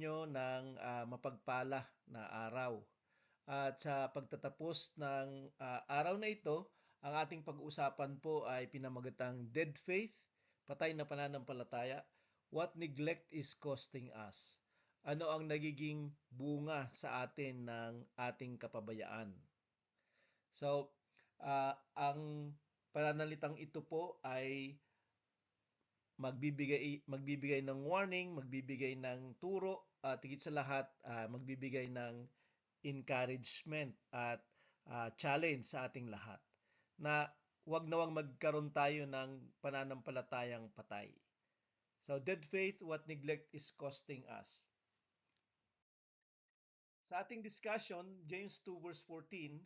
inyo ng mapagpala na araw. At sa pagtatapos ng araw na ito, ang ating pag-uusapan po ay pinamagatang Dead Faith, patay na pananampalataya, what neglect is costing us. Ano ang nagiging bunga sa atin ng ating kapabayaan. So, ang pananalitang ito po ay magbibigay ng warning, magbibigay ng turo, at higit sa lahat magbibigay ng encouragement at challenge sa ating lahat na wag nawang magkaroon tayo ng pananampalatayang patay. So, dead faith, what neglect is costing us. Sa ating discussion, James 2 verse 14,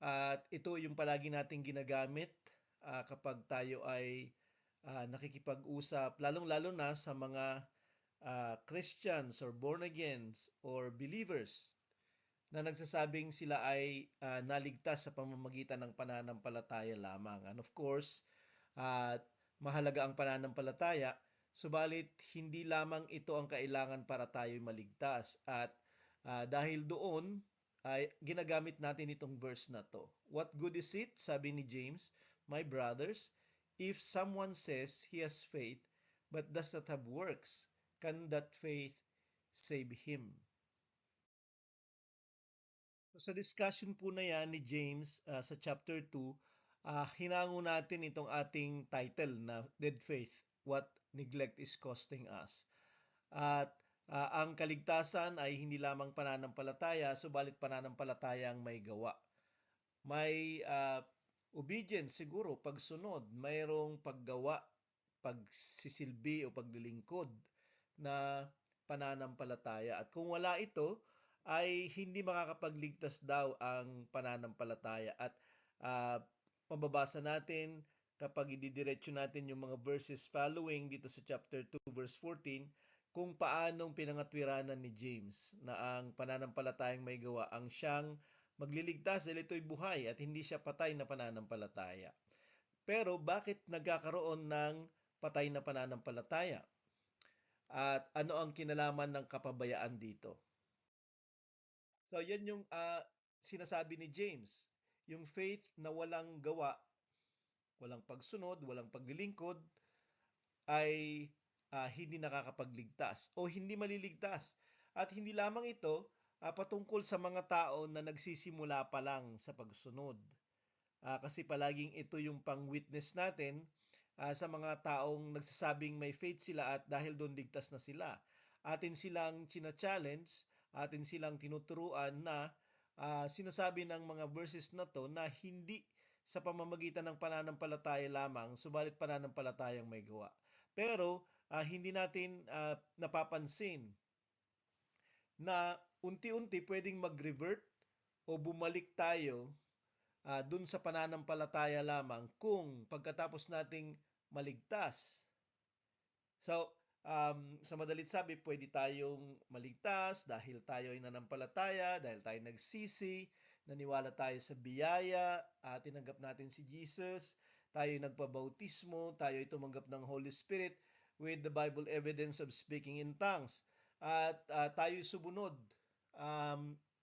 at ito yung palagi nating ginagamit kapag tayo ay nakikipag-usap, lalong-lalo na sa mga Christians or born agains or believers na nagsasabing sila ay naligtas sa pamamagitan ng pananampalataya lamang. And of course, mahalaga ang pananampalataya, subalit hindi lamang ito ang kailangan para tayo'y maligtas. At dahil doon, ay ginagamit natin itong verse na to. What good is it, sabi ni James, my brothers, if someone says he has faith but does not have works, can that faith save him? So, sa discussion po na yan ni James sa chapter 2, hinango natin itong ating title na Dead Faith, What Neglect is Costing Us. At ang kaligtasan ay hindi lamang pananampalataya, subalit pananampalataya ang may gawa. May obedience siguro, pagsunod, mayroong paggawa, pagsisilbi o paglilingkod na pananampalataya. At kung wala ito, ay hindi makakapagligtas daw ang pananampalataya. At mababasa natin kapag ididiretso natin yung mga verses following dito sa chapter 2 verse 14, kung paanong pinangatwiranan ni James na ang pananampalatayang may gawa ang siyang magliligtas dahil ito'y buhay at hindi siya patay na pananampalataya. Pero bakit nagkakaroon ng patay na pananampalataya? At ano ang kinalaman ng kapabayaan dito? So yan yung sinasabi ni James. Yung faith na walang gawa, walang pagsunod, walang paglilingkod, ay hindi nakakapagligtas o hindi maliligtas. At hindi lamang ito patungkol sa mga tao na nagsisimula pa lang sa pagsunod. Kasi palaging ito yung pang-witness natin sa mga taong nagsasabing may faith sila at dahil doon ligtas na sila. Atin silang china-challenge, atin silang tinuturuan na sinasabi ng mga verses na to na hindi sa pamamagitan ng pananampalataya lamang, subalit pananampalatayang may gawa. Pero hindi natin napapansin na unti-unti pwedeng mag-revert o bumalik tayo dun sa pananampalataya lamang kung pagkatapos nating maligtas. So, sa madalit sabi, pwede tayong maligtas dahil tayo ay nanampalataya, dahil tayo nagsisi, naniwala tayo sa biyaya, tinanggap natin si Jesus, tayo ay nagpabautismo, tayo ay tumanggap ng Holy Spirit with the Bible evidence of speaking in tongues. At tayo sumunod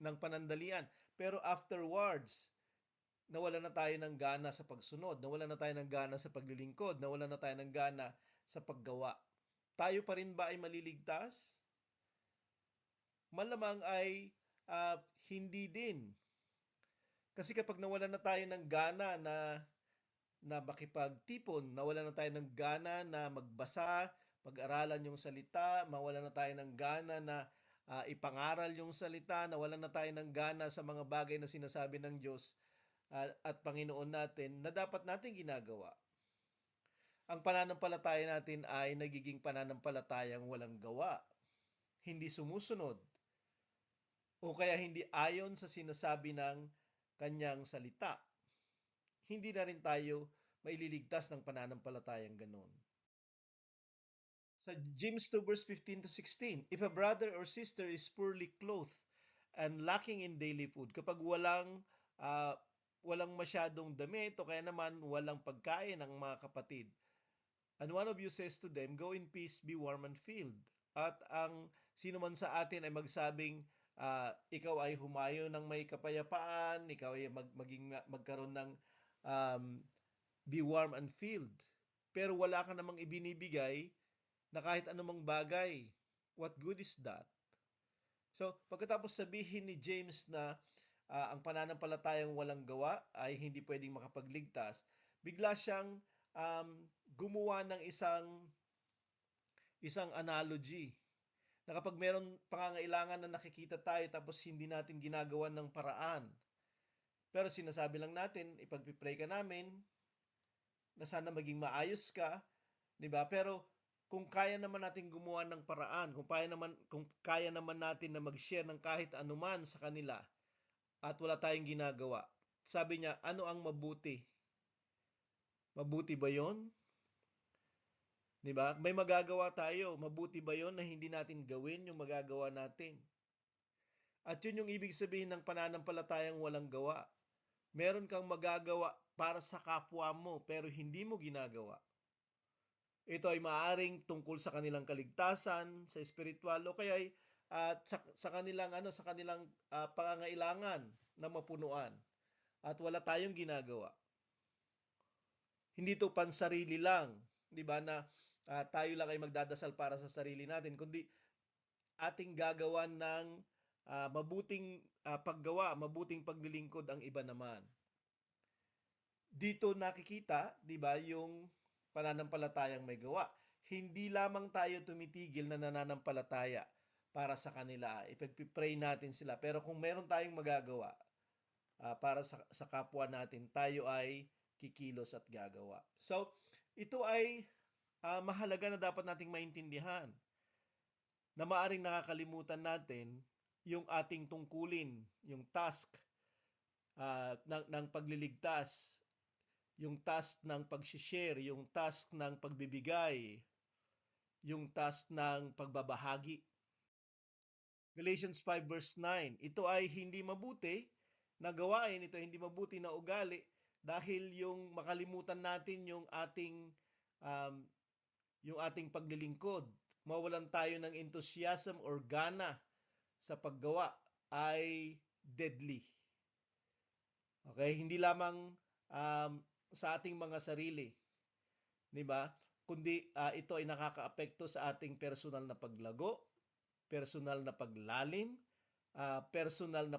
ng panandalian. Pero afterwards, nawala na tayo ng gana sa pagsunod, nawala na tayo ng gana sa paglilingkod, nawala na tayo ng gana sa paggawa. Tayo pa rin ba ay maliligtas? Malamang ay hindi din. Kasi kapag nawala na tayo ng gana na makipagtipon, nawala na tayo ng gana na magbasa, pag-aralan yung salita, mawala na tayo ng gana na ipangaral yung salita, nawala na tayo ng gana sa mga bagay na sinasabi ng Diyos at Panginoon natin na dapat natin ginagawa. Ang pananampalataya natin ay nagiging pananampalatayang walang gawa, hindi sumusunod, o kaya hindi ayon sa sinasabi ng kanyang salita. Hindi na rin tayo maililigtas ng pananampalatayang ganon. Sa James 2 verse 15 to 16, if a brother or sister is poorly clothed and lacking in daily food, kapag walang masyadong damit o kaya naman walang pagkain ng mga kapatid, and one of you says to them, go in peace, be warm and filled. At ang Sino man sa atin ay magsabing ikaw ay humayo ng may kapayapaan, ikaw ay magkaroon ng um, be warm and filled. Pero wala ka namang ibinibigay na kahit anumang bagay. What good is that? So, pagkatapos sabihin ni James na ang pananampalatayang walang gawa ay hindi pwedeng makapagligtas, bigla siyang um, gumawa ng isang analogy na kapag meron pangangailangan na nakikita tayo tapos hindi natin ginagawa ng paraan, pero sinasabi lang natin, ipagpipray ka namin na sana maging maayos ka, 'di ba? Pero kung kaya naman natin gumawa ng paraan, kung kaya naman natin na mag-share ng kahit anuman sa kanila at wala tayong ginagawa. Sabi niya, ano ang mabuti? Mabuti ba 'yon? 'Di ba? May magagawa tayo. Mabuti ba 'yon na hindi natin gawin yung magagawa natin? At yun yung ibig sabihin ng pananampalatayang walang gawa. Meron kang magagawa para sa kapwa mo pero hindi mo ginagawa. Ito ay maaaring tungkol sa kanilang kaligtasan, sa espiritual o kaya ay sa kanilang pangangailangan na mapunuan at wala tayong ginagawa. Hindi to pansarili lang, 'di ba, na tayo lang ay magdadasal para sa sarili natin, kundi ating gagawan ng mabuting paggawa, mabuting paglilingkod ang iba naman. Dito nakikita, 'di ba, yung pananampalatayang may gawa. Hindi lamang tayo tumitigil na nananampalataya para sa kanila. Ipagpipray natin sila. Pero kung meron tayong magagawa para sa kapwa natin, tayo ay kikilos at gagawa. So, ito ay mahalaga na dapat nating maintindihan na maaring nakakalimutan natin yung ating tungkulin, yung task ng pagliligtas, yung task ng pag-share, yung task ng pagbibigay, yung task ng pagbabahagi. Galatians 5 verse 9, ito ay hindi mabuti na gawain, ito ay hindi mabuti na ugali dahil yung makalimutan natin um, yung ating paglilingkod, mawalan tayo ng enthusiasm or gana sa paggawa ay deadly. Okay, hindi lamang sa ating mga sarili, 'di ba? Kundi ito ay nakakaapekto sa ating personal na paglago, personal na paglalim, personal na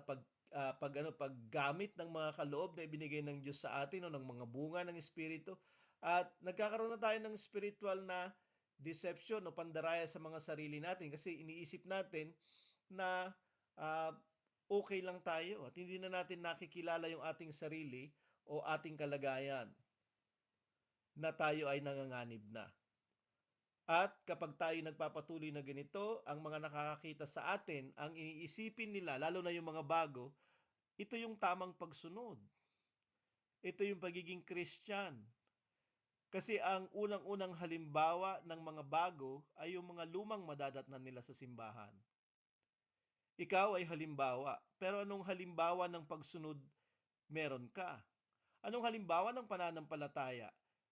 paggamit ng mga kaloob na ibinigay ng Diyos sa atin o ng mga bunga ng Espiritu. At nagkakaroon na tayo ng spiritual na deception o pandaraya sa mga sarili natin kasi iniisip natin na uh, okay lang tayo at hindi na natin nakikilala yung ating sarili o ating kalagayan na tayo ay nanganganib na. At kapag tayo nagpapatuloy na ganito, ang mga nakakakita sa atin, ang iniisipin nila, lalo na yung mga bago, ito yung tamang pagsunod. Ito yung pagiging Christian. Kasi ang unang-unang halimbawa ng mga bago ay yung mga lumang madadatnan nila sa simbahan. Ikaw ay halimbawa. Pero anong halimbawa ng pagsunod meron ka? Anong halimbawa ng pananampalataya?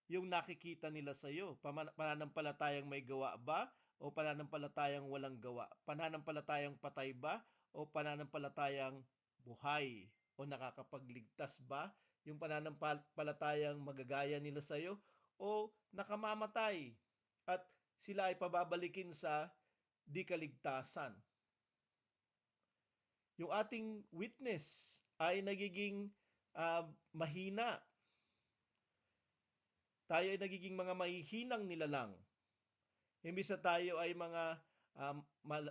Yung nakikita nila sa iyo, pananampalatayang may gawa ba o pananampalatayang walang gawa? Pananampalatayang patay ba o pananampalatayang buhay o nakakapagligtas ba? Yung pananampalatayang magagaya nila sa iyo o nakamamatay at sila ay pababalikin sa di kaligtasan. Yung ating witness ay nagiging mahina. Tayo ay nagiging mga mahihinang nilalang. Imbis na tayo ay mga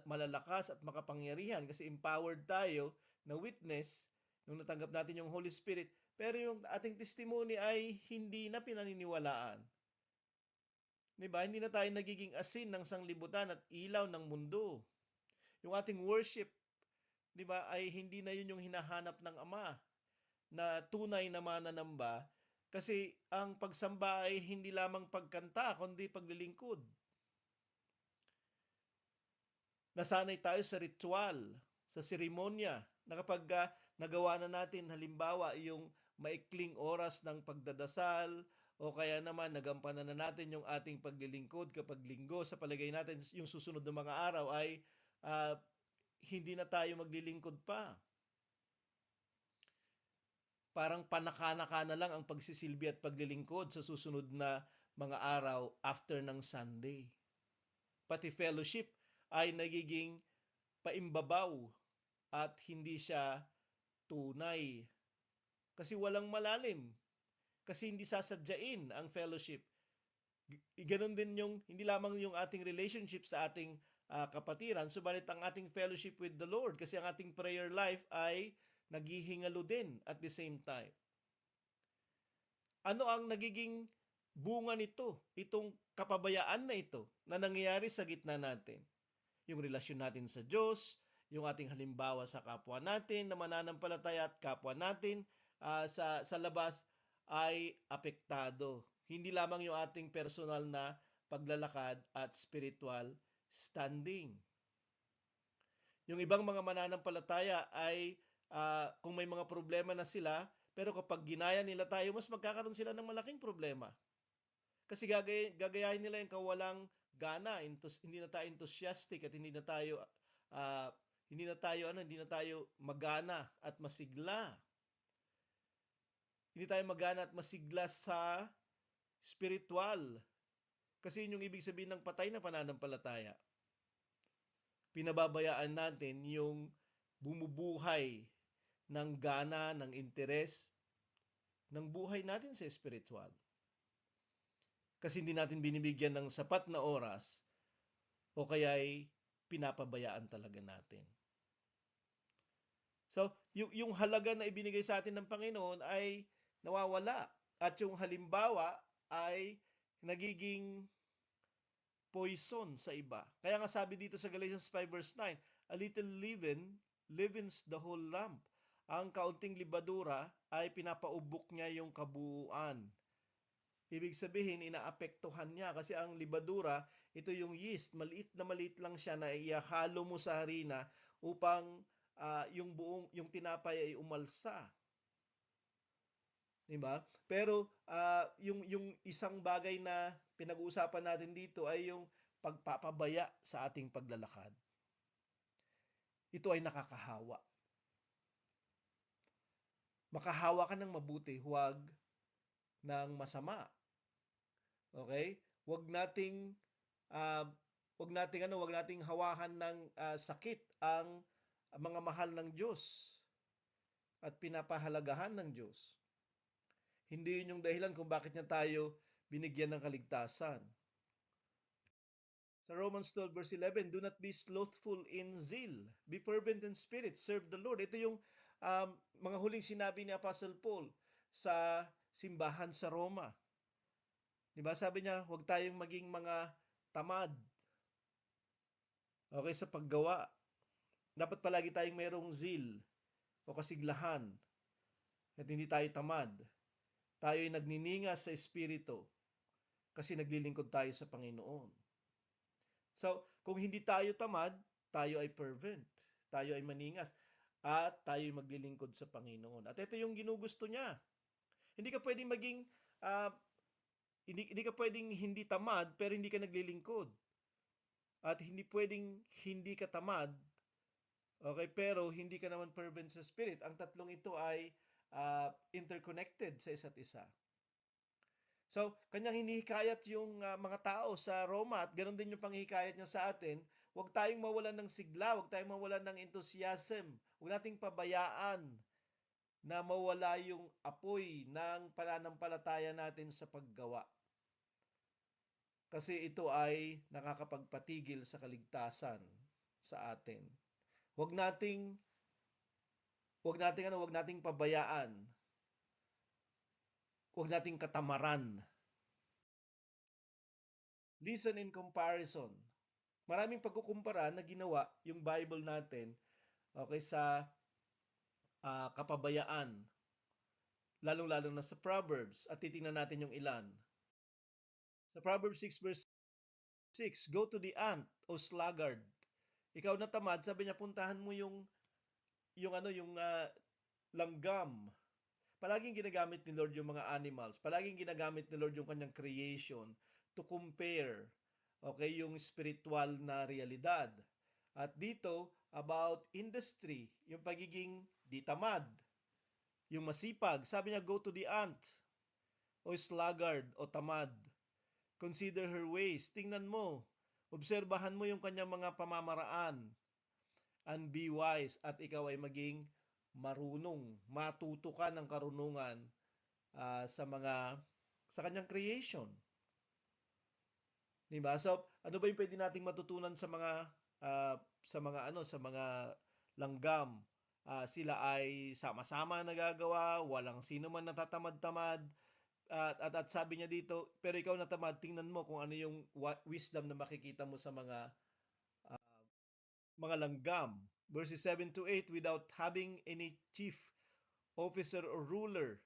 malalakas at makapangyarihan kasi empowered tayo na witness nung natanggap natin yung Holy Spirit. Pero yung ating testimony ay hindi na pinaniniwalaan. Diba? Hindi na tayo nagiging asin ng sanglibutan at ilaw ng mundo. Yung ating worship, diba, ay hindi na yun yung hinahanap ng Ama na tunay na mananamba kasi ang pagsamba ay hindi lamang pagkanta kundi paglilingkod. Nasanay tayo sa ritual, sa seremonya, na kapag nagawa na natin halimbawa yung maikling oras ng pagdadasal o kaya naman nagampanan na natin yung ating paglilingkod kapag linggo, sa palagay natin yung susunod na mga araw ay uh, hindi na tayo maglilingkod pa. Parang panaka-naka na lang ang pagsisilbi at paglilingkod sa susunod na mga araw after ng Sunday. Pati fellowship ay nagiging paimbabaw at hindi siya tunay. Kasi walang malalim. Kasi hindi sasadyain ang fellowship. Ganon din yung, hindi lamang yung ating relationship sa ating kapatiran, subalit ang ating fellowship with the Lord. Kasi ang ating prayer life ay naghihingalo din at the same time. Ano ang nagiging bunga nito? Itong kapabayaan na ito na nangyayari sa gitna natin. Yung relasyon natin sa Diyos, yung ating halimbawa sa kapwa natin na mananampalataya at kapwa natin sa labas ay apektado. Hindi lamang yung ating personal na paglalakad at spiritual standing. Yung ibang mga mananampalataya ay kung may mga problema na sila, pero kapag ginaya nila tayo, mas magkakaroon sila ng malaking problema. Kasi gagayahin nila yung kawalang gana, hindi na tayo enthusiastic at hindi na tayo magana at masigla. Hindi tayo magana at masigla sa spiritual. Kasi yun yung ibig sabihin ng patay na pananampalataya. Pinababayaan natin yung bumubuhay ng gana, ng interes, ng buhay natin sa spiritual. Kasi hindi natin binibigyan ng sapat na oras o kaya'y pinapabayaan talaga natin. So, yung halaga na ibinigay sa atin ng Panginoon ay nawawala. At yung halimbawa ay nagiging poison sa iba. Kaya nga sabi dito sa Galatians 5 verse 9, a little leaven leavens the whole lump. Ang kaunting libadura ay pinapaubok niya yung kabuuan. Ibig sabihin, inaapektuhan niya kasi ang libadura, ito yung yeast, maliit lang siya na ihalo mo sa harina upang yung tinapay ay umalsa. Diba? Pero yung isang bagay na pinag-uusapan natin dito ay yung pagpapabaya sa ating paglalakad. Ito ay nakakahawa. Makahawa ka ng mabuti, huwag ng masama. Okay? Huwag nating hawahan ng sakit ang mga mahal ng Diyos at pinapahalagahan ng Diyos. Hindi yun yung dahilan kung bakit niya tayo binigyan ng kaligtasan. Sa Romans 12 verse 11, do not be slothful in zeal. Be fervent in spirit. Serve the Lord. Ito yung mga huling sinabi ni Apostle Paul sa simbahan sa Roma. Diba? Sabi niya, huwag tayong maging mga tamad. Okay, sa paggawa. Dapat palagi tayong mayroong zeal o kasiglahan. At hindi tayo tamad. Tayo ay nagniningas sa Espiritu kasi naglilingkod tayo sa Panginoon. So, kung hindi tayo tamad, tayo ay fervent. Tayo ay maningas. At tayo ay maglilingkod sa Panginoon. At ito yung ginugusto niya. Hindi ka pwedeng maging hindi ka pwedeng hindi tamad pero hindi ka naglilingkod. At hindi pwedeng hindi ka tamad, okay, pero hindi ka naman fervent sa spirit. Ang tatlong ito ay interconnected sa isa't isa. So, kanyang hinihikayat yung mga tao sa Roma at ganoon din yung panghihikayat niya sa atin. Huwag tayong mawalan ng sigla, huwag tayong mawalan ng enthusiasm. Huwag nating pabayaan na mawala yung apoy ng pananampalataya natin sa paggawa. Kasi ito ay nakakapagpatigil sa kaligtasan sa atin. Huwag nating pabayaan. Huwag nating katamaran. Listen in comparison. Maraming pagkukumpara na ginawa yung Bible natin, okay, sa kapabayaan. Lalong-lalo na sa Proverbs. At titingnan natin yung ilan. Sa Proverbs 6 verse 6, go to the ant, O sluggard. Ikaw na tamad, sabi niya, puntahan mo yung langgam. Palaging ginagamit ni Lord yung mga animals. Palaging ginagamit ni Lord yung kanyang creation to compare, okay, yung spiritual na realidad. At dito, about industry, yung pagiging di tamad, yung masipag. Sabi niya, go to the ant, o sluggard, o tamad. Consider her ways. Tingnan mo. Obserbahan mo yung kanyang mga pamamaraan. And be wise. At ikaw ay maging marunong. Matuto ka ng karunungan sa kanyang creation. Diba? So, ano ba yung pwede nating matutunan sa mga langgam? Sila ay sama-sama nagagawa, walang sino man natatamad-tamad. At sabi niya dito, pero ikaw natamad, tingnan mo kung ano yung wisdom na makikita mo sa mga langgam. Verses 7 to 8, without having any chief, officer, or ruler.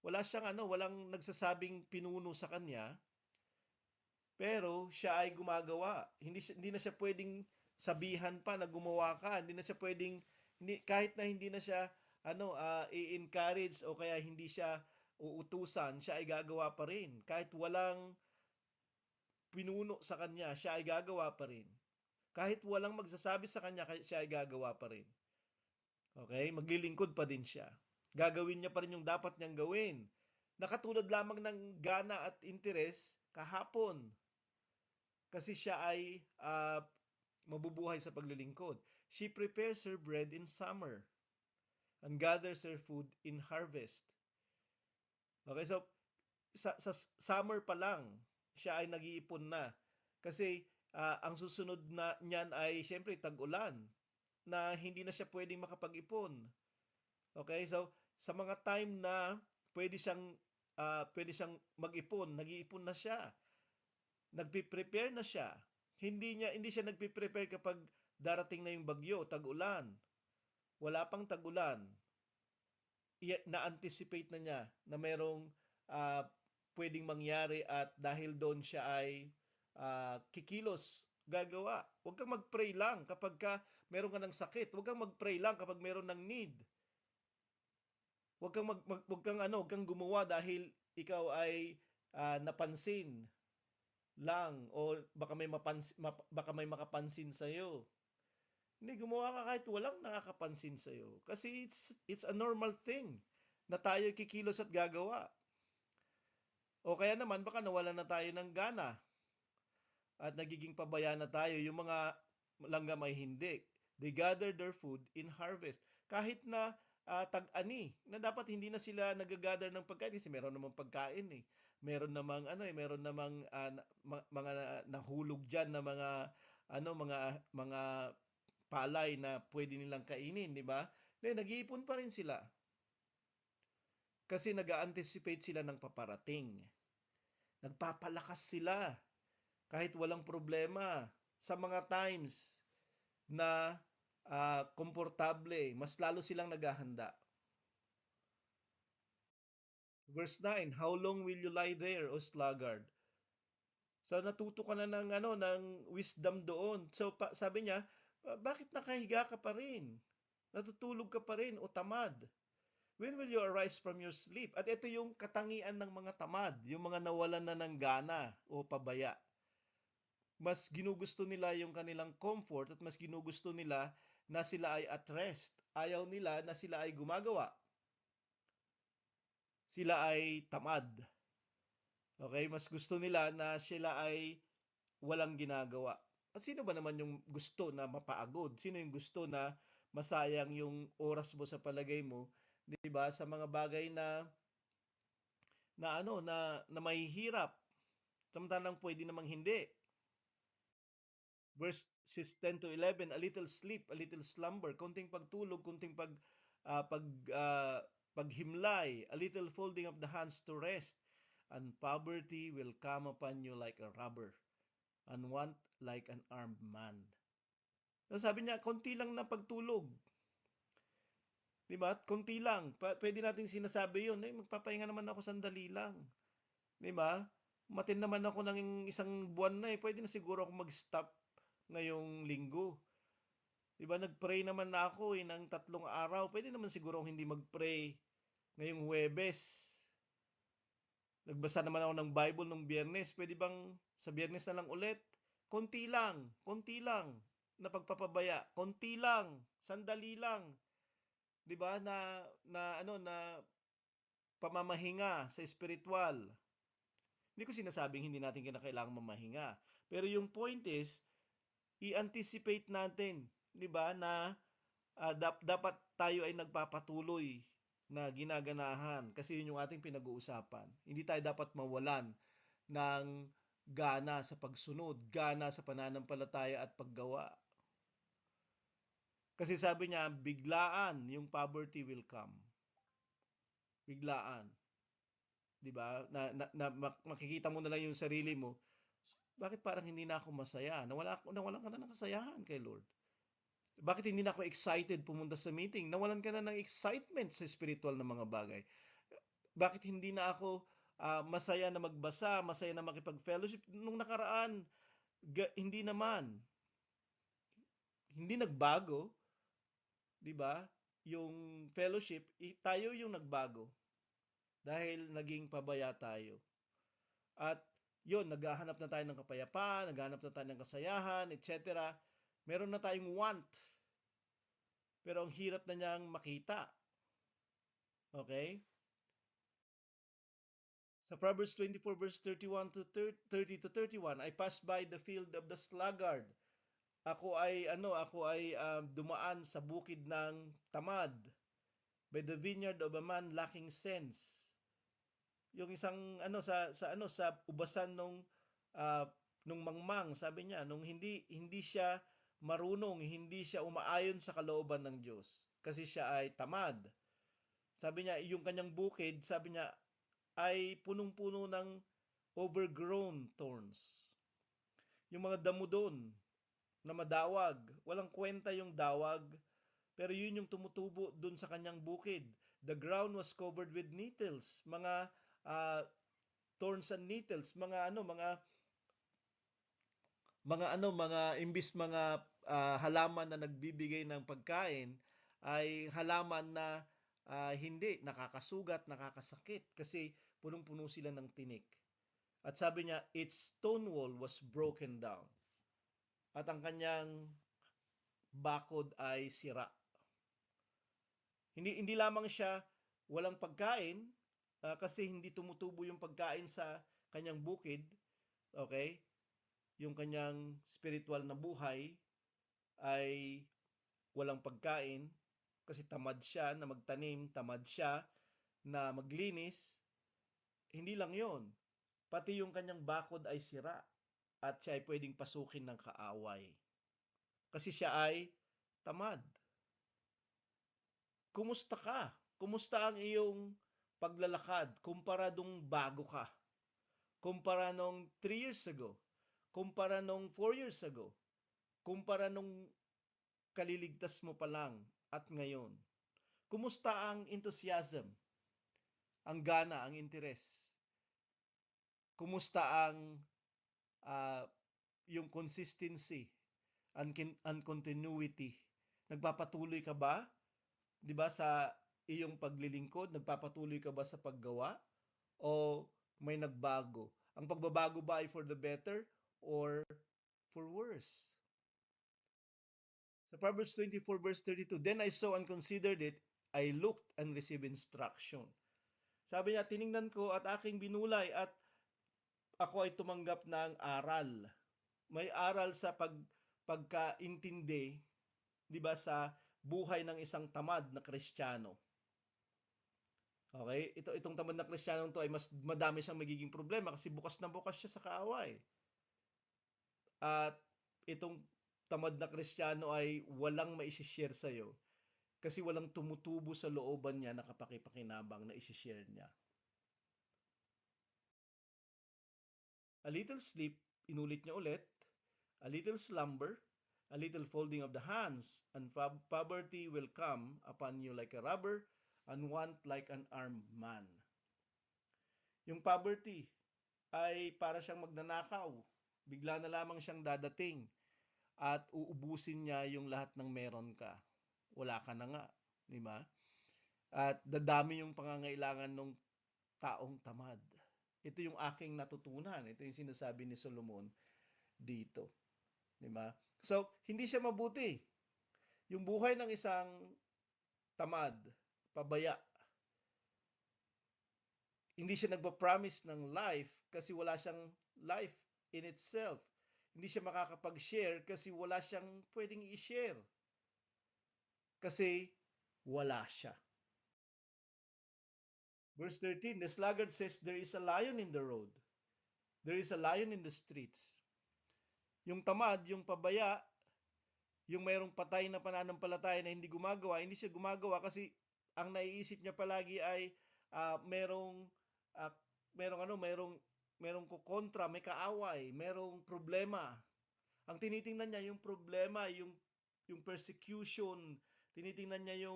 Walang nagsasabing pinuno sa kanya, pero siya ay gumagawa. Hindi na siya pwedeng sabihan pa na gumawa ka. Hindi na siya pwedeng, kahit na hindi na siya i-encourage o kaya hindi siya uutusan, siya ay gagawa pa rin. Kahit walang pinuno sa kanya, siya ay gagawa pa rin. Kahit walang magsasabi sa kanya, siya ay gagawa pa rin. Okay? Maglilingkod pa din siya. Gagawin niya pa rin yung dapat niyang gawin. Nakatulad lamang ng gana at interes kahapon. Kasi siya ay mabubuhay sa paglilingkod. She prepares her bread in summer and gathers her food in harvest. Okay, so sa summer pa lang, siya ay nag-iipon na. Kasi ang susunod na niyan ay siyempre tag-ulan na hindi na siya pwedeng makapag-ipon. Okay, so sa mga time na pwede siyang mag-ipon, nag-iipon na siya. Nagpe-prepare na siya. Hindi siya nagpe-prepare kapag darating na yung bagyo, tag-ulan. Wala pang tag-ulan. Na-anticipate na niya na merong pwedeng mangyari at dahil doon siya ay kikilos, gagawa. Huwag kang mag-pray lang kapag meron ka ng sakit. Huwag kang mag-pray lang kapag meron ng need. Huwag kang gumawa dahil ikaw ay napansin lang o baka may makapansin sa iyo. Hindi, gumawa ka kahit walang nakakapansin sa iyo kasi it's a normal thing na tayo kikilos at gagawa. O kaya naman baka nawalan na tayo ng gana at nagiging pabaya na tayo. Yung mga langgam ay hindi. They gather their food in harvest. Kahit na tag-ani, na dapat hindi na sila nagagather ng pagkain kasi meron namang pagkain eh. Meron namang mga nahulog diyan na mga palay na pwede nilang kainin, di ba? Nag-iipon pa rin sila. Kasi nag-anticipate sila ng paparating. Nagpapalakas sila kahit walang problema sa mga times na komportable, mas lalo silang naghahanda. Verse 9, how long will you lie there, O sluggard? So natuto ka na ng wisdom doon. So sabi niya, bakit nakahiga ka pa rin? Natutulog ka pa rin o tamad? When will you arise from your sleep? At ito yung katangian ng mga tamad, yung mga nawalan na ng gana o pabaya. Mas ginugusto nila yung kanilang comfort at mas ginugusto nila na sila ay at rest. Ayaw nila na sila ay gumagawa. Sila ay tamad. Okay? Mas gusto nila na sila ay walang ginagawa. At sino ba naman yung gusto na mapaagod? Sino yung gusto na masayang yung oras mo sa palagay mo, 'di ba? Sa mga bagay na mahihirap. Samantalang pwede namang hindi. Verses 10 to 11, a little sleep, a little slumber, konting pagtulog, konting paghimlay, a little folding of the hands to rest, and poverty will come upon you like a robber, and want like an armed man. So sabi niya, konti lang na pagtulog. Diba? Konti lang. Pwede nating sinasabi yun. Magpapahinga naman ako sandali lang. Diba? Matin naman ako ng isang buwan na eh. Pwede na siguro ako mag-stop ngayong linggo. Diba? Nag-pray naman na ako ng 3 araw. Pwede naman siguro ako hindi mag-pray ngayong Huwebes. Nagbasa naman ako ng Bible nung Biyernes. Pwede bang sa Biyernes na lang ulit? Konti lang. Konti lang. na pagpapabaya. Konti lang, sandali lang, 'di ba? Na pamamahinga sa espiritual. Hindi ko sinasabing hindi natin kinakailangan mamahinga. Pero yung point is, i-anticipate natin, 'di ba, na dapat tayo ay nagpapatuloy na ginaganahan kasi yun yung ating pinag-uusapan. Hindi tayo dapat mawalan ng gana sa pagsunod, gana sa pananampalataya at paggawa. Kasi sabi niya, biglaan yung poverty will come. Biglaan. 'Di ba? Na makikita mo na lang yung sarili mo. Bakit parang hindi na ako masaya? Nawalan ka na ng kasayahan kay Lord. Bakit hindi na ako excited pumunta sa meeting? Nawalan ka na ng excitement sa spiritual na mga bagay. Bakit hindi na ako masaya na magbasa, masaya na makipag-fellowship? Nung nakaraan, hindi naman. Hindi nagbago, 'di ba? Yung fellowship, tayo yung nagbago dahil naging pabaya tayo. At yun, naghahanap na tayo ng kapayapaan, naghahanap na tayo ng kasayahan, etc. Meron na tayong want. Pero ang hirap na niyang makita. Okay? Sa Proverbs 24 verse 31 to 30 to 31, I passed by the field of the sluggard. Ako ay dumaan sa bukid ng tamad, by the vineyard of a man lacking sense. Yung isang sa ubasan nung mangmang, sabi niya, nung hindi siya marunong, hindi siya umaayon sa kalooban ng Diyos kasi siya ay tamad. Sabi niya, yung kanyang bukid, sabi niya, ay punong-puno ng overgrown thorns. Yung mga damo doon na madawag, walang kwenta yung dawag, pero yun yung tumutubo doon sa kanyang bukid. The ground was covered with nettles, mga uh, thorns and nettles, mga imbis mga halaman na nagbibigay ng pagkain, ay halaman na hindi nakakasugat, nakakasakit kasi punong-puno sila ng tinik. At sabi niya, its stone wall was broken down. At ang kanyang bakod ay sira. Hindi lamang siya walang pagkain kasi hindi tumutubo yung pagkain sa kanyang bukid, okay? Yung kanyang spiritual na buhay ay walang pagkain kasi tamad siya na magtanim, tamad siya na maglinis. Hindi lang yon, pati yung kanyang bakod ay sira at siya ay pwedeng pasukin ng kaaway kasi siya ay tamad. Kumusta ka? Kumusta ang iyong paglalakad kumpara nung bago ka? Kumpara nung 3 years ago? Kumpara nung 4 years ago? Kumpara nung kaliligtas mo pa lang at ngayon? Kumusta ang enthusiasm? Ang gana, ang interes? Kumusta ang uh, yung consistency and continuity? Nagpapatuloy ka ba? 'Di ba sa iyong paglilingkod, nagpapatuloy ka ba sa paggawa o may nagbago? Ang pagbabago ba ay for the better or for worse? Sa Proverbs 24 verse 32, then I saw and considered it, I looked and received instruction. Sabi niya, tiningnan ko at aking binulay at ako ay tumanggap ng aral. May aral sa pagkaintindi, 'di ba, sa buhay ng isang tamad na Kristiyano. Okay? Itong tamad na Kristiyano to ay mas madami siyang magiging problema kasi bukas na bukas siya sa kaaway. At itong tamad na Kristiyano ay walang maisishare sa iyo kasi walang tumutubo sa looban niya na kapakipakinabang na isishare niya. A little sleep, inulit niya ulit, a little slumber, a little folding of the hands, and poverty will come upon you like a robber, and want like an armed man. Yung poverty ay para siyang magnanakaw. Bigla na lamang siyang dadating at uubusin niya yung lahat ng meron ka. Wala ka na nga, di ba? At dadami yung pangangailangan ng taong tamad. Ito yung aking natutunan. Ito yung sinasabi ni Solomon dito. Di ba? So, hindi siya mabuti. Yung buhay ng isang tamad, pabaya, hindi siya nagpa-promise ng life kasi wala siyang life in itself. Hindi siya makakapag-share kasi wala siyang pwedeng i-share. Kasi wala siya. Verse 13, the sluggard says, there is a lion in the road. There is a lion in the streets. Yung tamad, yung pabaya, yung mayroong patay na pananampalataya na hindi siya gumagawa kasi ang naiisip niya palagi ay merong uh, merong kukontra, may kaaway, merong problema. Ang tinitingnan niya yung problema, yung persecution, tinitingnan niya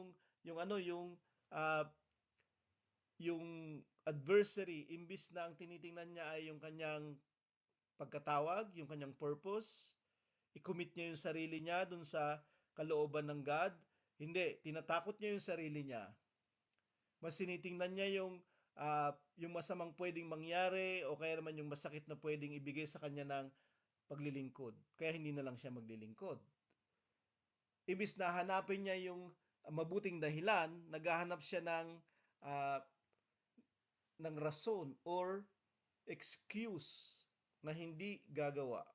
uh, yung adversary imbis na ang tinitingnan niya ay yung kanyang pagkatawag, yung kanyang purpose, i-commit niya yung sarili niya dun sa kalooban ng God. Hindi, tinatakot niya yung sarili niya. Mas tinitingnan niya yung masamang pwedeng mangyari o kaya naman yung masakit na pwedeng ibigay sa kanya ng paglilingkod. Kaya hindi na lang siya maglilingkod. Ibis na hanapin niya yung mabuting dahilan, naghahanap siya uh, ng rason or excuse na hindi gagawa.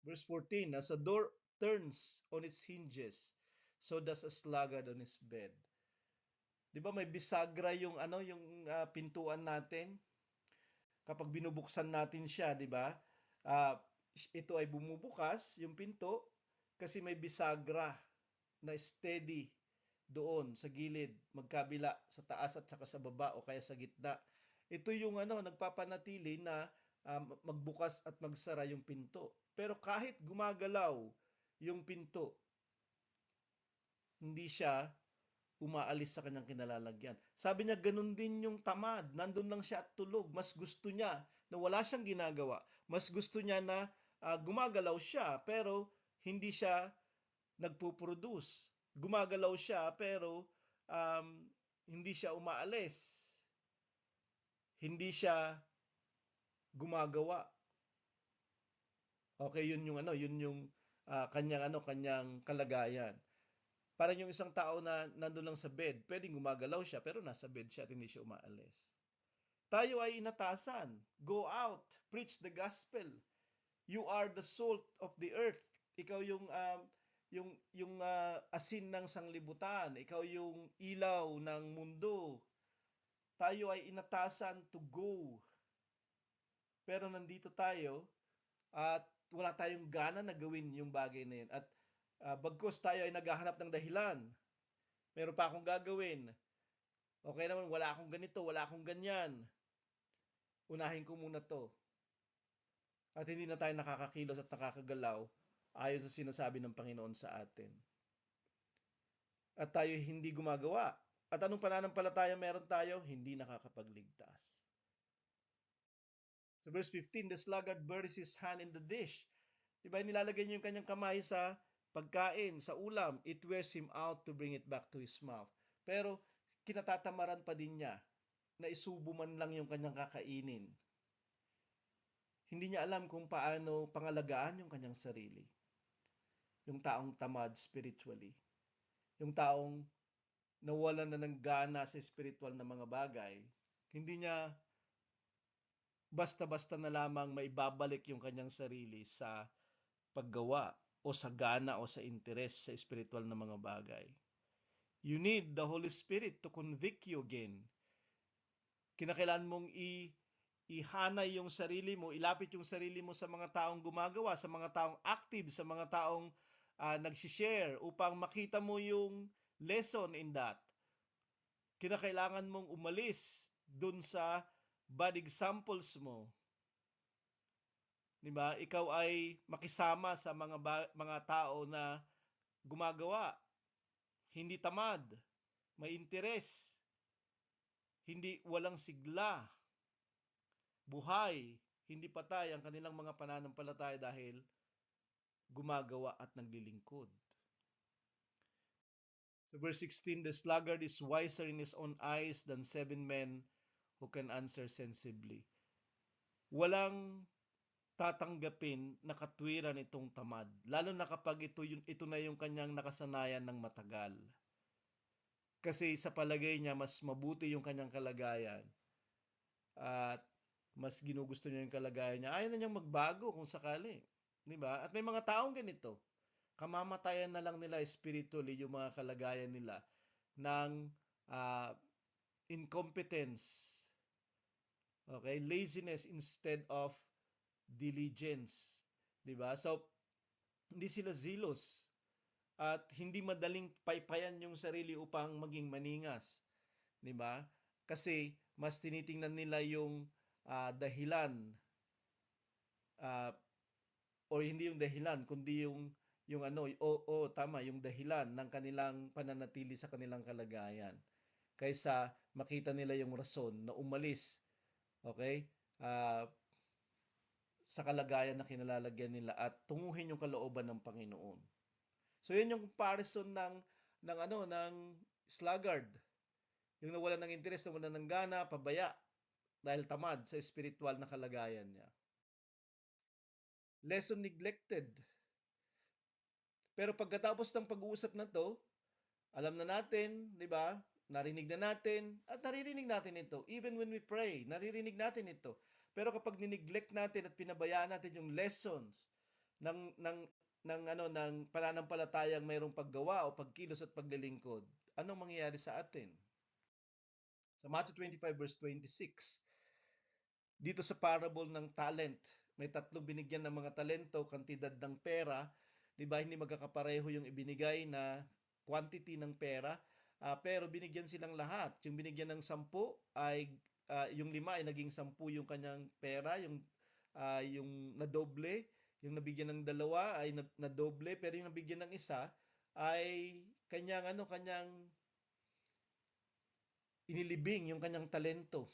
Verse 14, as a door turns on its hinges, so does a sluggard on his bed. 'Di ba may bisagra yung pintuan natin? Kapag binubuksan natin siya, 'di ba? Uh, ito ay bumubukas yung pinto kasi may bisagra na steady doon sa gilid, magkabila, sa taas at saka sa baba o kaya sa gitna. Ito yung nagpapanatili na magbukas at magsara yung pinto. Pero kahit gumagalaw yung pinto, hindi siya umaalis sa kanyang kinalalagyan. Sabi niya, ganun din yung tamad. Nandun lang siya at tulog. Mas gusto niya na wala siyang ginagawa. Mas gusto niya na gumagalaw siya, pero hindi siya nagpo-produce. Gumagalaw siya, pero hindi siya umaalis. Hindi siya gumagawa. Okay, yun yung kanyang kalagayan. Parang yung isang tao na nandun lang sa bed, pwedeng gumagalaw siya pero nasa bed siya at hindi siya umaalis. Tayo ay inatasan. Go out, preach the gospel. You are the salt of the earth. Ikaw yung asin ng sanglibutan. Ikaw yung ilaw ng mundo. Tayo ay inatasan to go. Pero nandito tayo at wala tayong gana na gawin yung bagay na yun. At bagkus tayo ay naghahanap ng dahilan. Meron pa akong gagawin. Okay naman, wala akong ganito, wala akong ganyan. Unahin ko muna to. At hindi na tayo nakakakilos at nakakagalaw ayon sa sinasabi ng Panginoon sa atin. At tayo hindi gumagawa. At anong pananampalataya meron tayo? Hindi nakakapagligtas. Sa verse 15, the sluggard buries his hand in the dish. Diba, nilalagay niya yung kanyang kamay sa pagkain, sa ulam. It wears him out to bring it back to his mouth. Pero kinatatamaran pa din niya na isubo man lang yung kanyang kakainin. Hindi niya alam kung paano pangalagaan yung kanyang sarili. Yung taong tamad spiritually. Yung taong nawalan na ng gana sa spiritual na mga bagay. Hindi niya basta-basta na lamang maibabalik yung kanyang sarili sa paggawa o sa gana o sa interes sa spiritual na mga bagay. You need the Holy Spirit to convict you again. Kinakailangan mong ihanay yung sarili mo, ilapit yung sarili mo sa mga taong gumagawa, sa mga taong active, sa mga taong nagsishare upang makita mo yung lesson in that. Kinakailangan mong umalis dun sa bad examples mo. Diba? Ikaw ay makisama sa mga tao na gumagawa, hindi tamad, may interes, hindi walang sigla, buhay, hindi patay ang kanilang mga pananampalataya dahil gumagawa at naglilingkod. So verse 16, the sluggard is wiser in his own eyes than 7 men who can answer sensibly. Walang tatanggapin na katwiran itong tamad, lalo na kapag ito na yung kanyang nakasanayan ng matagal. Kasi sa palagay niya, mas mabuti yung kanyang kalagayan at mas ginugusto niya yung kalagayan niya. Ayaw na niyang magbago kung sakali. Di ba? At may mga taong ganito. Kamamatayan na lang nila spiritually yung mga kalagayan nila ng uh, incompetence, okay, laziness instead of diligence, 'di ba? So hindi sila zealous at hindi madaling paypayan yung sarili upang maging maningas, 'di ba? Kasi mas tinitingnan nila yung dahilan, uh, o hindi yung dahilan kundi yung ano, tama, yung dahilan ng kanilang pananatili sa kanilang kalagayan kaysa makita nila yung rason na umalis, okay, sa kalagayan na kinalalagyan nila at tunguhin yung kalooban ng Panginoon. So yun yung comparison ng sluggard, yung nawalan ng interes, nawalan ng gana, pabaya dahil tamad sa spiritual na kalagayan niya. Lesson neglected. Pero pagkatapos ng pag-uusap na to, alam na natin, di ba? Narinig na natin at naririnig natin ito. Even when we pray, naririnig natin ito. Pero kapag nineglect natin at pinabayaan natin yung lessons ng pananampalatayang mayroong paggawa o pagkilos at paglilingkod, anong mangyayari sa atin? Sa Matthew 25 verse 26, dito sa parable ng talent, may tatlong binigyan ng mga talento, kantidad ng pera, 'di ba? Hindi magkakapareho yung ibinigay na quantity ng pera, pero binigyan silang lahat. Yung binigyan ng 10 ay yung 5 ay naging 10 yung kanyang pera, yung nadoble, yung nabigyan ng 2 ay nadoble, pero yung nabigyan ng isa ay kanyang inilibing yung kanyang talento.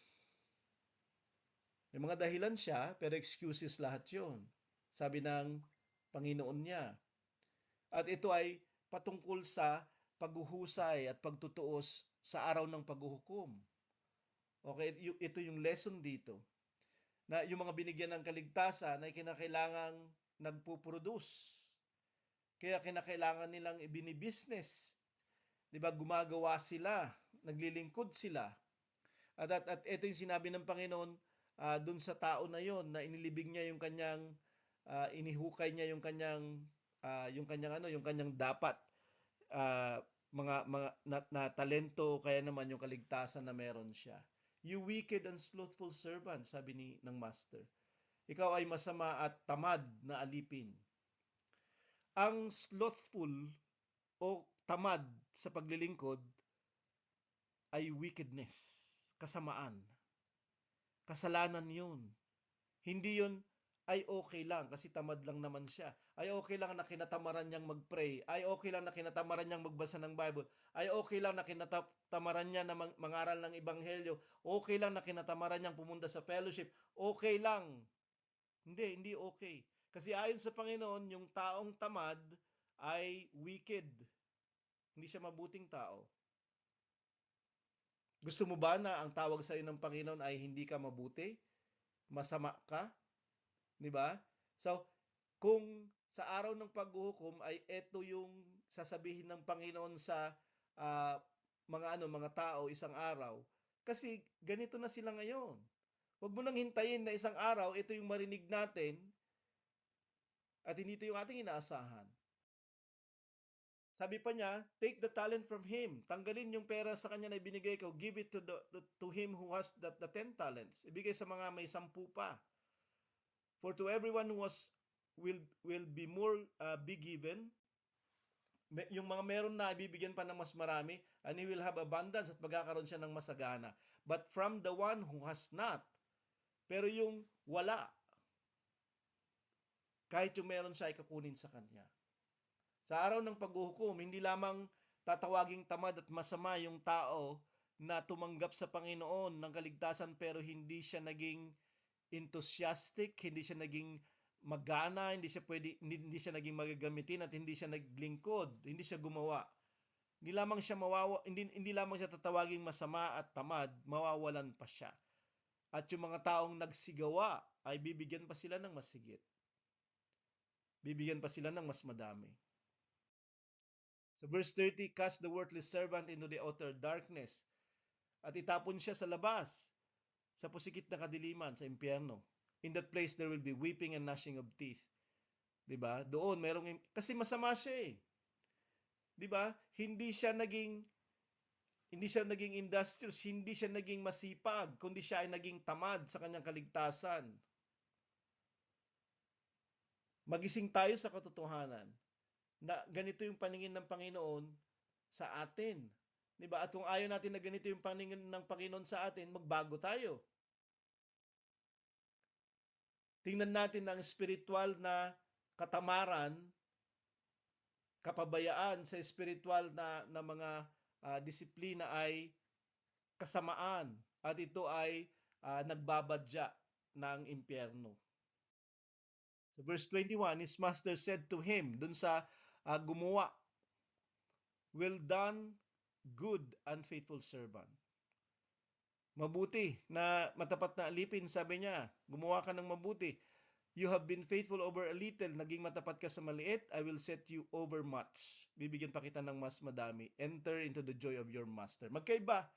May mga dahilan siya, pero excuses lahat yun. Sabi ng Panginoon niya. At ito ay patungkol sa paghuhusay at pagtutuos sa araw ng paghuhukom. Okay, ito yung lesson dito. Na yung mga binigyan ng kaligtasan ay kinakailangang nagpo-produce. Kaya kinakailangan nilang ibinibusiness. 'Di ba? Gumagawa sila, naglilingkod sila. At ito yung sinabi ng Panginoon dun sa tao na yon na inilibig niya yung kanyang inihukay niya yung kanyang dapat mga na talento kaya naman yung kaligtasan na meron siya. You wicked and slothful servant, sabi ng master. Ikaw ay masama at tamad na alipin. Ang slothful o tamad sa paglilingkod ay wickedness, kasamaan. Kasalanan yun. Hindi yun, ay okay lang kasi tamad lang naman siya. Ay okay lang na kinatamaran niyang mag-pray. Ay okay lang na kinatamaran niyang magbasa ng Bible. Ay okay lang na kinatamaran niya na mangaral ng Ebanghelyo. Okay lang na kinatamaran niyang pumunta sa fellowship. Okay lang. Hindi okay. Kasi ayon sa Panginoon, yung taong tamad ay wicked. Hindi siya mabuting tao. Gusto mo ba na ang tawag sa iyo ng Panginoon ay hindi ka mabuti? Masama ka? 'Di ba? So, kung sa araw ng paghuhukom ay ito yung sasabihin ng Panginoon sa uh, mga tao isang araw, kasi ganito na sila ngayon. Huwag mo nang hintayin na isang araw ito yung marinig natin at hindi ito yung ating inaasahan. Sabi pa niya, take the talent from him. Tanggalin yung pera sa kanya na ibinigay ko. Give it to him who has the 10 talents. Ibigay sa mga may 10 pa. For to everyone who will be more be given. Yung mga meron na, ibibigyan pa ng mas marami. And he will have abundance at magkakaroon siya ng masagana. But from the one who has not. Pero yung wala, kahit yung meron siya ay kakunin sa kanya. Sa araw ng paghuhukom, hindi lamang tatawaging tamad at masama yung tao na tumanggap sa Panginoon ng kaligtasan pero hindi siya naging enthusiastic, hindi siya naging magana, hindi siya naging magagamitin at hindi siya naglingkod, hindi siya gumawa. Hindi lamang siya tatawaging masama at tamad, mawawalan pa siya. At yung mga taong nagsigawa ay bibigyan pa sila ng mas higit. Bibigyan pa sila ng mas madami. So verse 30, cast the worthless servant into the outer darkness. At itapon siya sa labas, sa pusikit na kadiliman, sa impyerno. In that place there will be weeping and gnashing of teeth. 'Di ba? Doon merong kasi masama siya eh. 'Di ba? Hindi siya naging industrious, hindi siya naging masipag, kundi siya ay naging tamad sa kanyang kaligtasan. Magising tayo sa katotohanan na ganito yung paningin ng Panginoon sa atin. 'Di ba? At kung ayaw natin na ganito yung paningin ng Panginoon sa atin, magbago tayo. Tingnan natin ang spiritual na katamaran, kapabayaan sa spiritual na mga disiplina ay kasamaan at ito ay nagbabadya ng impyerno. So verse 21, his master said to him, dun sa gumawa, well done, good and faithful servant. Mabuti na matapat na alipin, sabi niya, gumawa ka ng mabuti. You have been faithful over a little, naging matapat ka sa maliit, I will set you over much. Bibigyan pa kita ng mas madami. Enter into the joy of your master. Magkaiba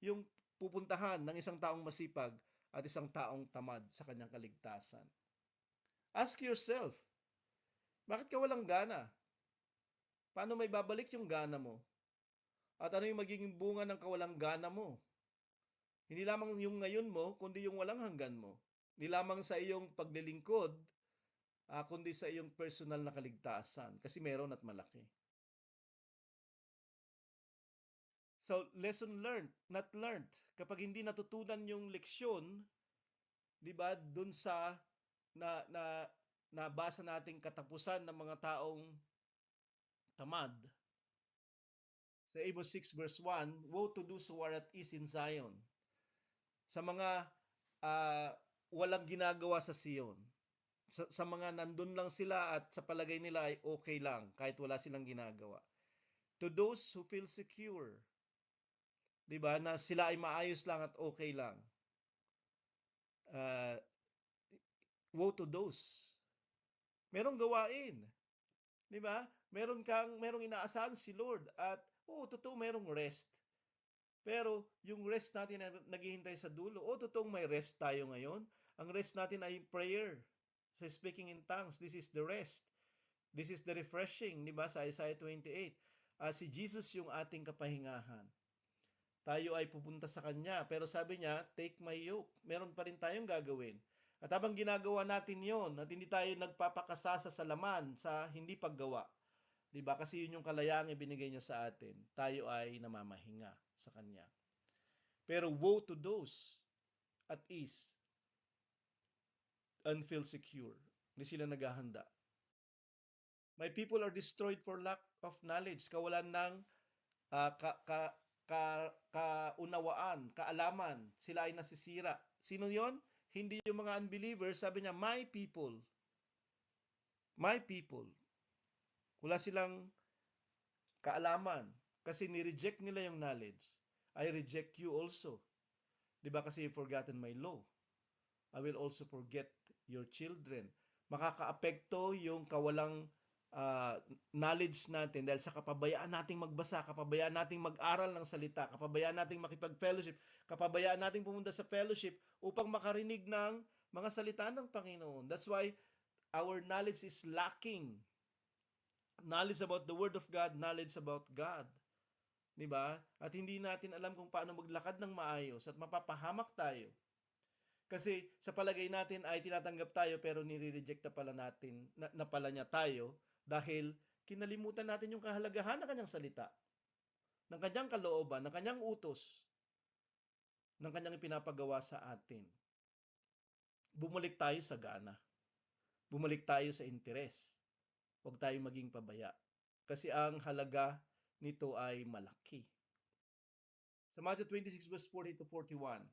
yung pupuntahan ng isang taong masipag at isang taong tamad sa kanyang kaligtasan. Ask yourself, bakit ka walang gana? Paano may babalik yung gana mo? At ano yung magiging bunga ng kawalang gana mo? Hindi lamang yung ngayon mo, kundi yung walang hanggan mo. Hindi lamang sa iyong paglilingkod, kundi sa iyong personal na kaligtasan. Kasi meron at malaki. So, lesson learned, not learned. Kapag hindi natutunan yung leksyon, di ba, dun sa nabasa nating katapusan ng mga taong tamad. Sa Amos 6 verse 1, woe to those who are at ease in Zion. Sa mga walang ginagawa sa Sion. Sa mga nandun lang sila at sa palagay nila ay okay lang kahit wala silang ginagawa. To those who feel secure, 'di ba, na sila ay maayos lang at okay lang. Woe to those. Merong gawain, 'di ba? Merong inaasahan si Lord at totoo merong rest. Pero yung rest natin na naghihintay sa dulo, totoong may rest tayo ngayon. Ang rest natin ay prayer. Sa speaking in tongues, this is the rest. This is the refreshing, di ba? Sa Isaiah 28. Si Jesus yung ating kapahingahan. Tayo ay pupunta sa Kanya. Pero sabi niya, take my yoke. Meron pa rin tayong gagawin. At habang ginagawa natin yon, at hindi tayo nagpapakasasa sa laman, sa hindi paggawa. Di ba? Kasi yun yung kalayaang ibinigay niya sa atin. Tayo ay namamahinga sa Kanya. Pero woe to those at ease and feel secure. Hindi sila naghahanda. My people are destroyed for lack of knowledge. Kawalan ng kaunawaan, kaalaman. Sila ay nasisira. Sino yon? Hindi yung mga unbelievers. Sabi niya, my people. My people. Wala silang kaalaman. Kasi ni-reject nila yung knowledge. I reject you also. Diba kasi you've forgotten my law. I will also forget your children. Makakaapekto yung kawalang knowledge natin dahil sa kapabayaan nating magbasa, kapabayaan nating mag-aral ng salita, kapabayaan nating makipag-fellowship, kapabayaan nating pumunta sa fellowship upang makarinig ng mga salita ng Panginoon. That's why our knowledge is lacking. Knowledge about the Word of God, knowledge about God. Diba? At hindi natin alam kung paano maglakad ng maayos at mapapahamak tayo. Kasi sa palagay natin ay tinatanggap tayo pero nire-reject na pala natin, na pala niya tayo dahil kinalimutan natin yung kahalagahan ng kanyang salita, ng kanyang kalooban, ng kanyang utos, ng kanyang ipinapagawa sa atin. Bumalik tayo sa gana. Bumalik tayo sa interes. Huwag tayo maging pabaya. Kasi ang halaga nito ay malaki. Sa Matthew 26 verse 40 to 41,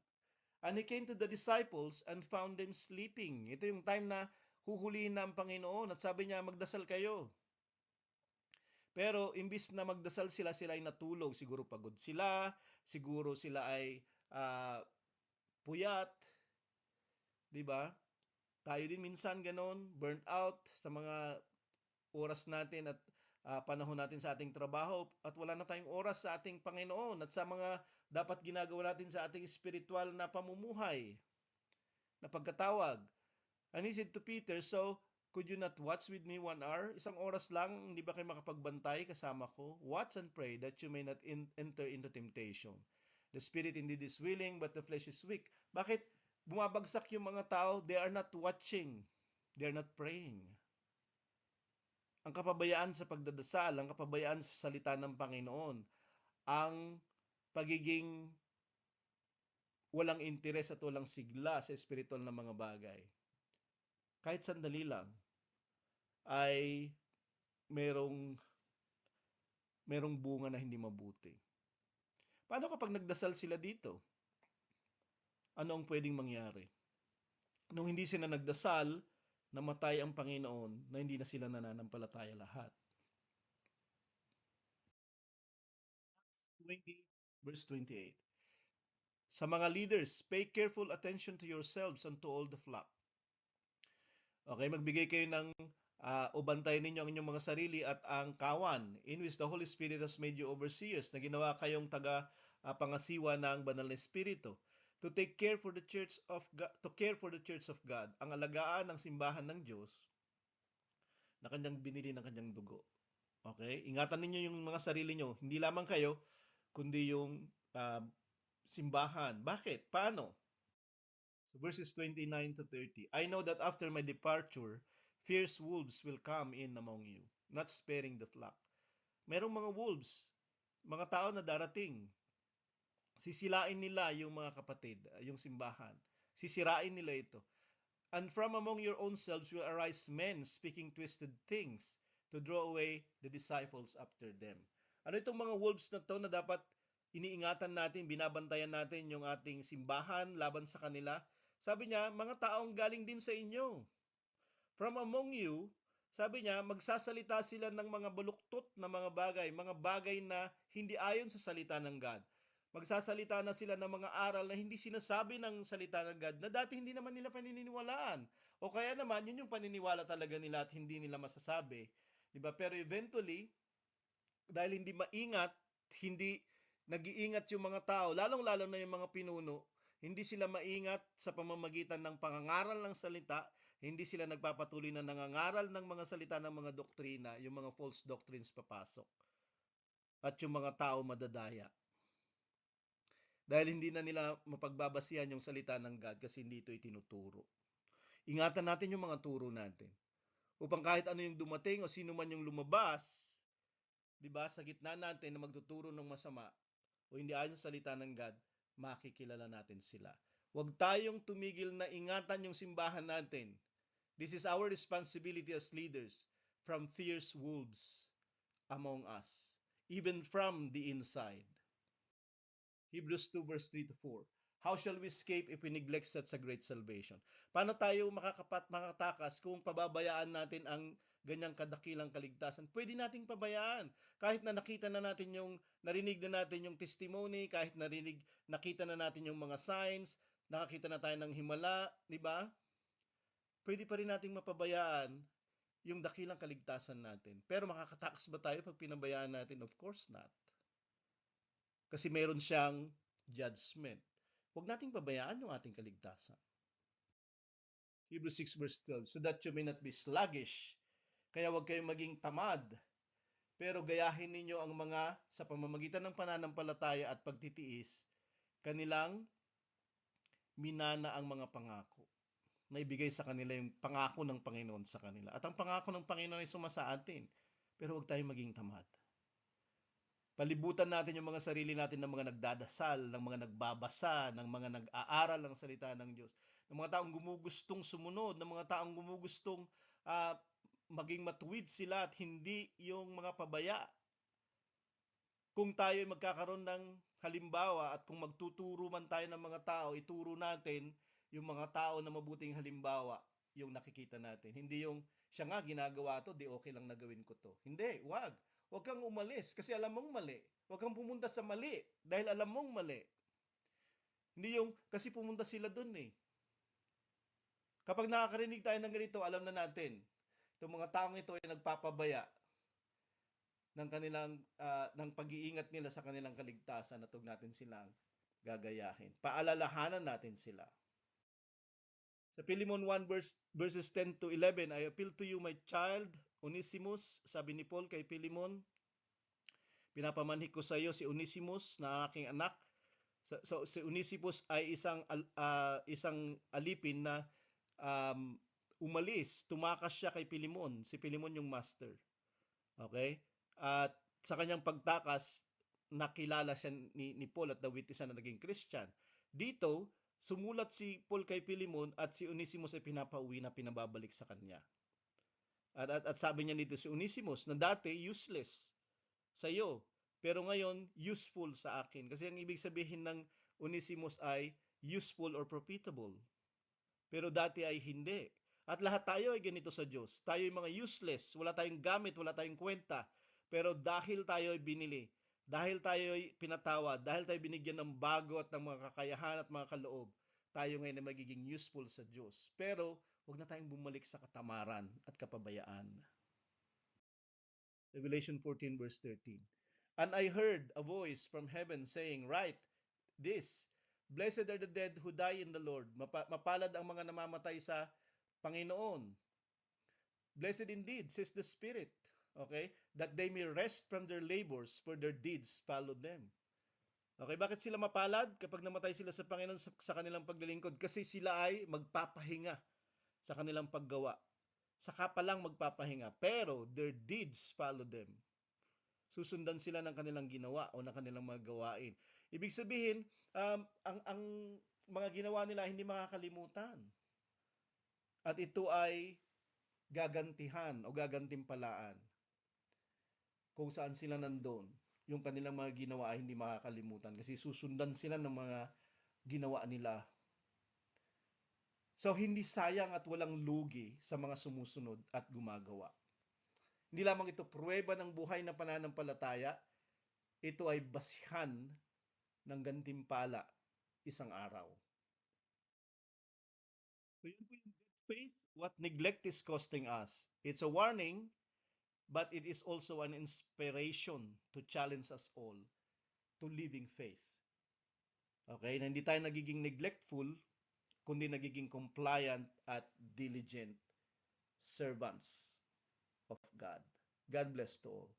and he came to the disciples and found them sleeping. Ito yung time na huhulihin na ang Panginoon at sabi niya, magdasal kayo. Pero imbis na magdasal sila ay natulog. Siguro pagod sila, siguro sila ay puyat, 'Di ba? Tayo din minsan ganon, burnt out sa mga oras natin at panahon natin sa ating trabaho at wala na tayong oras sa ating Panginoon at sa mga dapat ginagawa natin sa ating spiritual na pamumuhay na pagkatawag. And he said to Peter, so could you not watch with me 1 hour? Isang oras lang, hindi ba kayo makapagbantay kasama ko? Watch and pray that you may not enter into temptation. The spirit indeed is willing, but the flesh is weak. Bakit bumabagsak yung mga tao? They are not watching. They are not praying. Ang kapabayaan sa pagdadasal, ang kapabayaan sa salita ng Panginoon, ang pagiging walang interes at walang sigla sa espiritual na mga bagay. Kahit sandali lang, ay merong bunga na hindi mabuti. Paano kapag nagdasal sila dito? Ano ang pwedeng mangyari? Nung hindi sila nagdasal, namatay ang Panginoon na hindi na sila nananampalataya lahat. 20 verse 28. Sa mga leaders, pay careful attention to yourselves and to all the flock. Okay, magbigay kayo ng o bantayan ninyo ang inyong mga sarili at ang kawan in which the Holy Spirit has made you overseers, na ginawa kayong pangasiwa ng banal na espiritu, to take care for the church of God, to care for the church of God, ang alagaan ng simbahan ng Diyos na kanyang binili ng kanyang dugo. Okay? Ingatan ninyo yung mga sarili nyo, hindi lamang kayo, kundi yung simbahan. Bakit? Paano? So verses 29 to 30. I know that after my departure, fierce wolves will come in among you, not sparing the flock. Merong mga wolves, mga tao na darating. Sisilain nila yung mga kapatid, yung simbahan. Sisirain nila ito. And from among your own selves will arise men speaking twisted things to draw away the disciples after them. Ano itong mga wolves na to na dapat iniingatan natin, binabantayan natin yung ating simbahan laban sa kanila? Sabi niya, mga taong galing din sa inyo. From among you, sabi niya, magsasalita sila ng mga baluktot na mga bagay na hindi ayon sa salita ng God. Magsasalita na sila ng mga aral na hindi sinasabi ng salita ng God na dati hindi naman nila paniniwalaan. O kaya naman, yun yung paniniwala talaga nila at hindi nila masasabi. Diba? Pero eventually, dahil hindi maingat, hindi nag-iingat yung mga tao, lalong-lalo na yung mga pinuno, hindi sila maingat sa pamamagitan ng pangangaral ng salita, hindi sila nagpapatuloy na nangangaral ng mga salita ng mga doktrina, yung mga false doctrines papasok. At yung mga tao madadaya. Dahil hindi na nila mapagbabasihan yung salita ng God kasi hindi ito itinuturo. Ingatan natin yung mga turo natin. Upang kahit ano yung dumating o sino man yung lumabas, di ba, sa gitna natin na magtuturo ng masama o hindi ayon sa salita ng God, makikilala natin sila. Huwag tayong tumigil na ingatan yung simbahan natin. This is our responsibility as leaders from fierce wolves among us, even from the inside. Hebrews 2 verse 3 to 4. How shall we escape if we neglect such a great salvation? Paano tayo makatakas kung pababayaan natin ang ganyang kadakilang kaligtasan? Pwede nating pabayaan. Kahit na nakita na natin narinig na natin yung testimony, kahit nakita na natin yung mga signs, nakakita na tayo ng himala, di ba? Pwede pa rin nating mapabayaan yung dakilang kaligtasan natin. Pero makakatakas ba tayo pag pinabayaan natin? Of course not. Kasi meron siyang judgment. Huwag nating pabayaan yung ating kaligtasan. Hebrews 6 verse 12, so that you may not be sluggish. Kaya huwag kayong maging tamad. Pero gayahin ninyo ang mga sa pamamagitan ng pananampalataya at pagtitiis, kanilang minana ang mga pangako. Na ibigay sa kanila yung pangako ng Panginoon sa kanila. At ang pangako ng Panginoon ay sumasa atin. Pero huwag tayong maging tamad. Palibutan natin yung mga sarili natin ng mga nagdadasal, ng mga nagbabasa, ng mga nag-aaral ng salita ng Diyos. Ng mga taong gumugustong sumunod, ng mga taong gumugustong maging matuwid sila at hindi yung mga pabaya. Kung tayo ay magkakaroon ng halimbawa at kung magtuturo man tayo ng mga tao, ituro natin yung mga tao na mabuting halimbawa yung nakikita natin. Hindi yung siya nga ginagawa to, di okay lang na gawin ko to. Hindi, wag. Huwag kang umalis kasi alam mong mali. Huwag kang pumunta sa mali dahil alam mong mali. Hindi yung kasi pumunta sila doon eh. Kapag nakakarinig tayo ng ganito, alam na natin, itong mga taong ito ay nagpapabaya ng kanilang ng pag-iingat nila sa kanilang kaligtasan at huwag natin silang gagayahin. Paalalahanan natin sila. Sa Philemon 1 verses 10 to 11, I appeal to you, my child, Onesimus, sabi ni Paul kay Philemon, pinapamanhik ko sa iyo si Onesimus na aking anak. So si Onesimus ay isang alipin na umalis, tumakas siya kay Philemon. Si Philemon yung master. Okay? At sa kanyang pagtakas, nakilala siya ni Paul at dawit isa na naging Christian. Dito, sumulat si Paul kay Philemon at si Onesimus ay pinapauwi na pinababalik sa kanya. At sabi niya dito si Onesimus na dati useless sa iyo, pero ngayon useful sa akin. Kasi ang ibig sabihin ng Onesimus ay useful or profitable. Pero dati ay hindi. At lahat tayo ay ganito sa Diyos. Tayo ay mga useless, wala tayong gamit, wala tayong kwenta. Pero dahil tayo ay binili, dahil tayo ay pinatawad, dahil tayo binigyan ng bago at ng mga kakayahan at mga kaloob, tayo ngayon ay magiging useful sa Diyos. Pero huwag na tayong bumalik sa katamaran at kapabayaan. Revelation 14 verse 13. And I heard a voice from heaven saying, write this, blessed are the dead who die in the Lord. Mapalad ang mga namamatay sa Panginoon. Blessed indeed, says the Spirit, okay, that they may rest from their labors, for their deeds followed them. Okay, bakit sila mapalad kapag namatay sila sa Panginoon sa kanilang paglilingkod? Kasi sila ay magpapahinga sa kanilang paggawa. Saka pa lang magpapahinga, pero their deeds follow them. Susundan sila ng kanilang ginawa o ng kanilang mga gawain. Ibig sabihin, ang mga ginawa nila hindi makakalimutan. At ito ay gagantihan o gagantimpalaan kung saan sila nandun. Yung kanilang mga ginawa ay hindi makakalimutan kasi susundan sila ng mga ginawa nila. So, hindi sayang at walang lugi sa mga sumusunod at gumagawa. Hindi lamang ito pruweba ng buhay na pananampalataya, ito ay basihan ng gantimpala isang araw. So yun po yung dead faith, what neglect is costing us. It's a warning, but it is also an inspiration to challenge us all to living faith. Okay, na hindi tayo nagiging neglectful, kundi nagiging compliant at diligent servants of God. God bless to all.